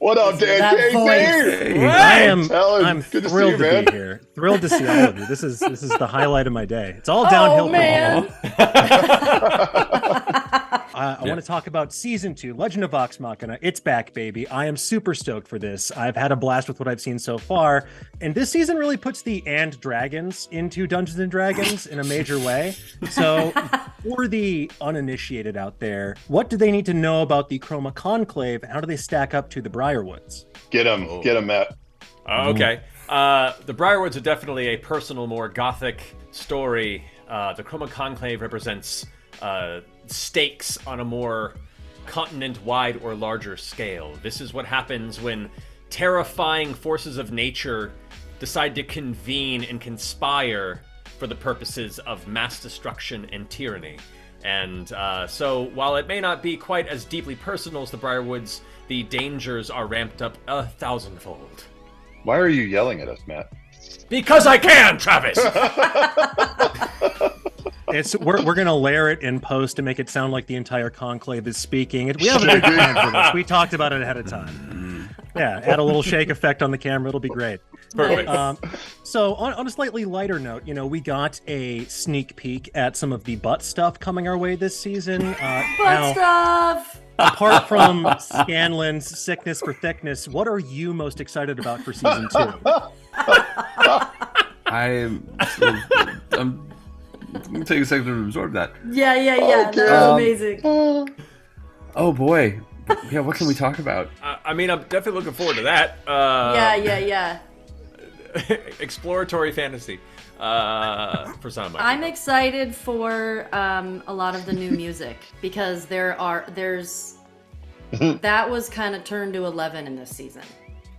What up, Dan? That voice. I'm thrilled to be here. Thrilled to see all of you. This is the highlight of my day. It's all downhill from here. I want to talk about season 2, Legend of Vox Machina. It's back, baby. I am super stoked for this. I've had a blast with what I've seen so far, and this season really puts the and dragons into Dungeons and Dragons in a major way. So, for the uninitiated out there, what do they need to know about the Chroma Conclave? How do they stack up to the Briarwoods? Get him, Matt. Okay. The Briarwoods are definitely a personal, more gothic story. The Chroma Conclave represents stakes on a more continent-wide or larger scale. This is what happens when terrifying forces of nature decide to convene and conspire for the purposes of mass destruction and tyranny. And so while it may not be quite as deeply personal as the Briarwoods, the dangers are ramped up 1,000-fold. Why are you yelling at us, Matt? Because I can, Travis! We're gonna layer it in post to make it sound like the entire conclave is speaking. We have a big plan for this. We talked about it ahead of time. Yeah, add a little shake effect on the camera. It'll be great. Perfect. So on a slightly lighter note, we got a sneak peek at some of the butt stuff coming our way this season. Butt stuff! Apart from Scanlan's sickness for thickness, what are you most excited about for season 2? I'm gonna take a second to absorb that. Yeah. Okay. That was amazing. Oh boy. Yeah, what can we talk about? I mean, I'm definitely looking forward to that. Yeah. Exploratory fantasy for some. I'm excited for a lot of the new music because there's that was kind of turned to 11 in this season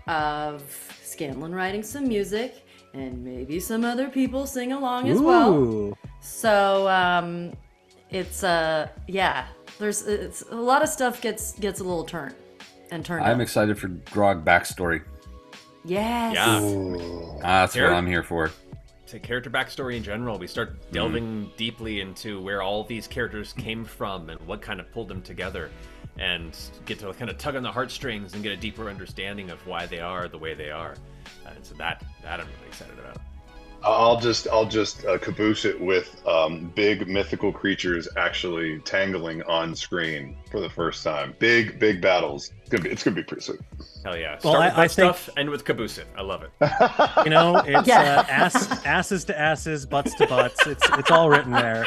of Scanlan writing some music and maybe some other people sing along as well. So it's a lot of stuff gets a little turned I'm up. excited for Grog backstory. Yes. Yeah. That's what I'm here for. It's a character backstory in general. We start delving deeply into where all these characters came from and what kind of pulled them together, and get to kind of tug on the heartstrings and get a deeper understanding of why they are the way they are. And so that I'm really excited about. I'll just caboose it with big mythical creatures actually tangling on screen for the first time. Big battles. It's gonna be pretty sweet. Hell yeah! Well, Start with I that stuff, end with caboose it. I love it. It's asses to asses, butts to butts. It's all written there.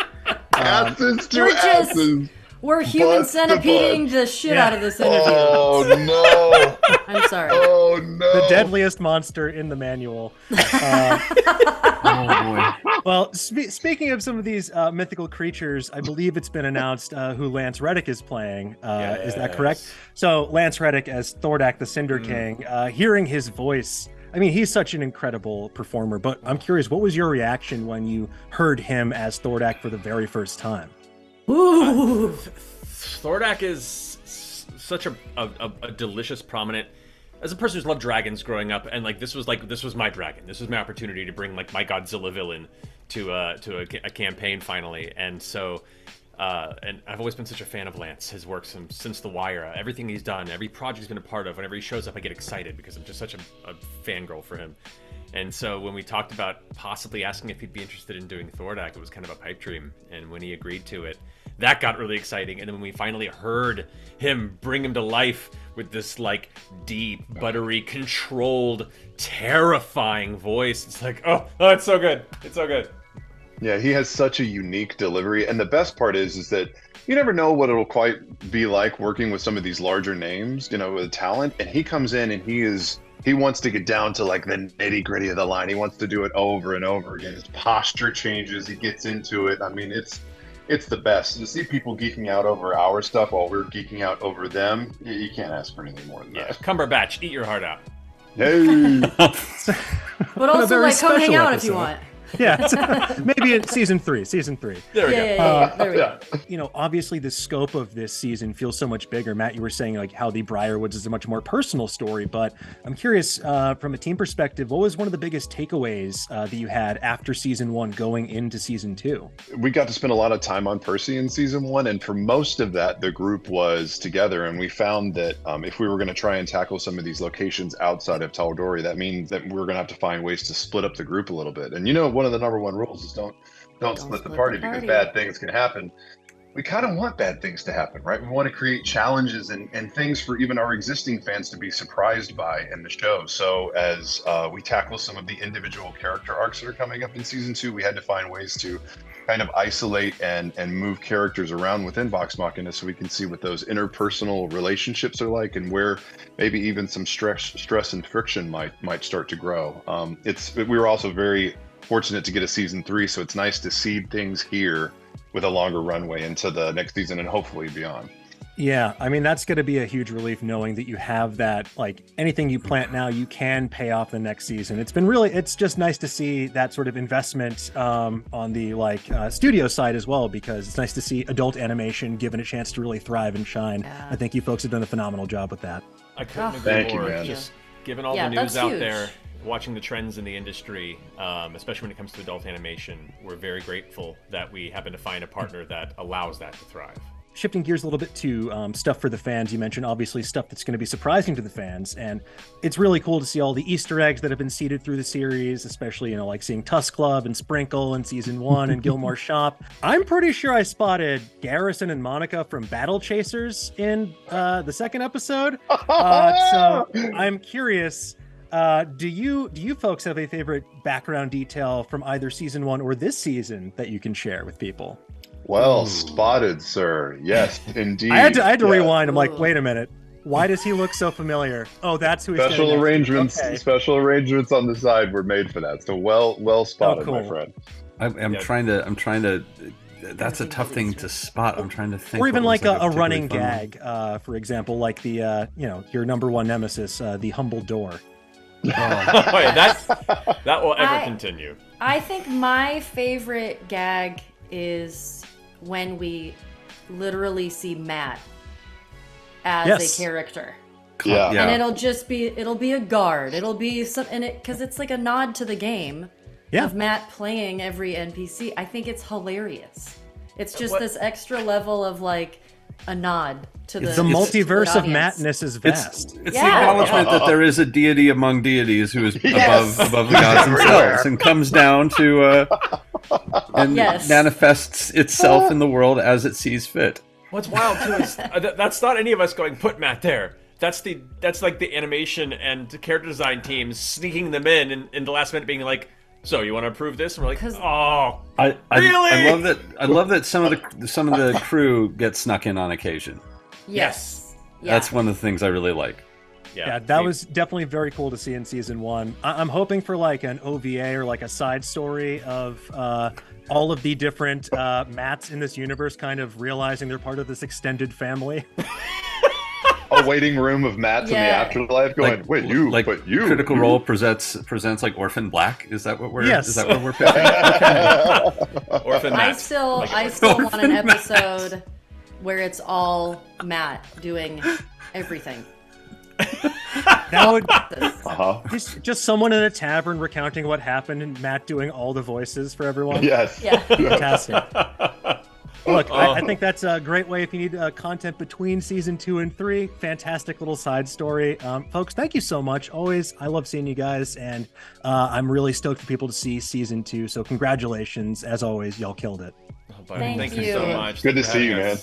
Asses to asses. We're human centipeding the shit out of this interview. Oh no! I'm sorry. Oh no! The deadliest monster in the manual. Oh boy. Well, speaking of some of these mythical creatures, I believe it's been announced who Lance Reddick is playing. Is that correct? So Lance Reddick as Thordack the Cinder King. Hearing his voice, I mean, he's such an incredible performer. But I'm curious, what was your reaction when you heard him as Thordack for the very first time? Ooh. Thordack is such a delicious, prominent. As a person who's loved dragons growing up, and this was my dragon. This was my opportunity to bring my Godzilla villain to a campaign finally. And so, and I've always been such a fan of Lance. His work since The Wire, everything he's done, every project he's been a part of. Whenever he shows up, I get excited because I'm just such a fangirl for him. And so when we talked about possibly asking if he'd be interested in doing Thordack, it was kind of a pipe dream. And when he agreed to it, that got really exciting. And then when we finally heard him bring him to life with this deep, buttery, controlled, terrifying voice, it's like, oh, it's so good. It's so good. Yeah, he has such a unique delivery. And the best part is that you never know what it'll quite be like working with some of these larger names, with talent. And he comes in and he wants to get down to the nitty gritty of the line. He wants to do it over and over again. His posture changes. He gets into it. I mean, it's the best. To see people geeking out over our stuff while we're geeking out over them, you can't ask for anything more than that. Cumberbatch, eat your heart out. Hey. But also, come hang out if you want. Maybe in season three. There we go. Yeah, there we go. You know, obviously the scope of this season feels so much bigger. Matt, you were saying like how the Briarwoods is a much more personal story, but I'm curious from a team perspective, what was one of the biggest takeaways that you had after season 1 going into season 2? We got to spend a lot of time on Percy in season 1, and for most of that, the group was together, and we found that if we were going to try and tackle some of these locations outside of Tal'Dorei, that means that we're going to have to find ways to split up the group a little bit. And you know, one of the number one rules is don't split the party because bad things can happen. We kind of want bad things to happen, right? We want to create challenges and things for even our existing fans to be surprised by in the show. So as we tackle some of the individual character arcs that are coming up in season 2, we had to find ways to kind of isolate and move characters around within Vox Machina so we can see what those interpersonal relationships are like and where maybe even some stress and friction might start to grow. We were also very fortunate to get a season 3, so it's nice to seed things here with a longer runway into the next season and hopefully beyond. Yeah, I mean, that's going to be a huge relief knowing that you have that, like anything you plant now, you can pay off the next season. It's just nice to see that sort of investment on the studio side as well, because it's nice to see adult animation given a chance to really thrive and shine. Yeah. I think you folks have done a phenomenal job with that. I couldn't agree Thank you, more. man. Just given all the news out there, watching the trends in the industry, especially when it comes to adult animation, we're very grateful that we happen to find a partner that allows that to thrive. Shifting gears a little bit to stuff for the fans, you mentioned obviously stuff that's going to be surprising to the fans, and it's really cool to see all the Easter eggs that have been seeded through the series, especially, you know, like seeing Tusk Club and Sprinkle in season 1 and Gilmore's Shop. I'm pretty sure I spotted Garrison and Monica from Battle Chasers in the second episode. So I'm curious, do you folks have a favorite background detail from either season 1 or this season that you can share with people? Well spotted, sir. Yes, indeed. I had to rewind. I'm like, wait a minute. Why does he look so familiar? Oh, that's who he's Special arrangements. Okay. Special arrangements on the side were made for that. So well spotted, cool. my friend. I'm trying to. That's a tough thing to spot. I'm trying to think. Or even what was like a particularly running fun gag, for example, like the your number one nemesis, the humble door. That will ever continue. I think my favorite gag is when we literally see Matt as a character. Yeah. And it'll be a guard. It'll be some, and because it's like a nod to the game of Matt playing every NPC. I think it's hilarious. It's just this extra level of like a nod to the multiverse of audience. Mattness is vast. It's the acknowledgement that there is a deity among deities who is above the gods themselves and comes down to and manifests itself in the world as it sees fit. What's wild too is that's not any of us going, put Matt there. That's like the animation and character design teams sneaking them in the last minute being like, so you want to approve this? And we're like, oh, really? I love that some of the crew get snuck in on occasion. Yes. That's one of the things I really like. Yeah, that was definitely very cool to see in season 1. I'm hoping for like an OVA or like a side story of all of the different Matts in this universe kind of realizing they're part of this extended family. A waiting room of Matts in the afterlife going, but you. Critical Role presents like Orphan Black. Is that what we're? Yes. Is that what we're picking? Okay. Orphan Matt. I still want an episode where it's all Matt doing everything. That would just someone in a tavern recounting what happened and Matt doing all the voices for everyone. Yes. Yeah. Fantastic. Look, I think that's a great way if you need content between season 2 and 3. Fantastic little side story. Folks, thank you so much. Always, I love seeing you guys, and I'm really stoked for people to see season 2. So congratulations. As always, y'all killed it. Thank you so much. Good to see you, man.